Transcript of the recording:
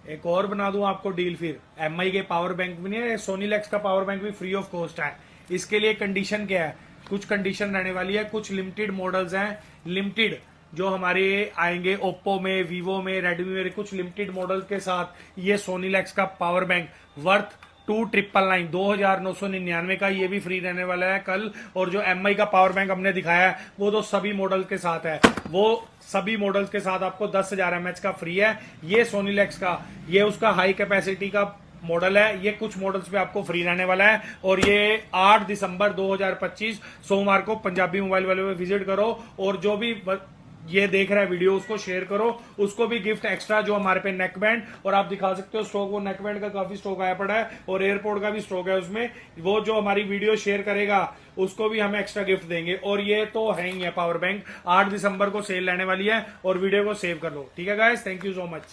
एक और बना दूं आपको डील, फिर एमआई के पावर बैंक भी नहीं है, सोनीलेक्स का पावर बैंक भी फ्री ऑफ कॉस्ट है। इसके लिए कंडीशन क्या है, कुछ कंडीशन रहने वाली है, कुछ लिमिटेड मॉडल्स हैं, लिमिटेड जो हमारे आएंगे ओप्पो में, वीवो में, रेडमी में, कुछ लिमिटेड मॉडल्स के साथ ये सोनीलेक्स का पावर बैंक वर्थ 2999 2999 का ये भी फ्री रहने वाला है कल। और जो एमआई का पावर बैंक हमने दिखाया है वो तो सभी मॉडल के साथ है, वो सभी मॉडल्स के साथ आपको 10,000 mAh का फ्री है। ये सोनीलेक्स का, ये उसका हाई कैपेसिटी का मॉडल है, ये कुछ मॉडल्स पे आपको फ्री रहने वाला है। और ये 8 दिसंबर 2025 सोमवार को पंजाबी मोबाइल वाले पे विजिट करो, और जो भी ये देख रहा है वीडियो उसको शेयर करो, उसको भी गिफ्ट एक्स्ट्रा जो हमारे पे नेक बैंड, और आप दिखा सकते हो स्टॉक, वो नेक बैंड का काफी स्टॉक आया पड़ा है, और एयरपोर्ट का भी स्टॉक है उसमें, वो जो हमारी वीडियो शेयर करेगा उसको भी हम एक्स्ट्रा गिफ्ट देंगे। और ये तो है ही है पावर बैंक, 8 दिसंबर को सेल लेने वाली है, और वीडियो को सेव कर लो। ठीक है guys, thank you so much.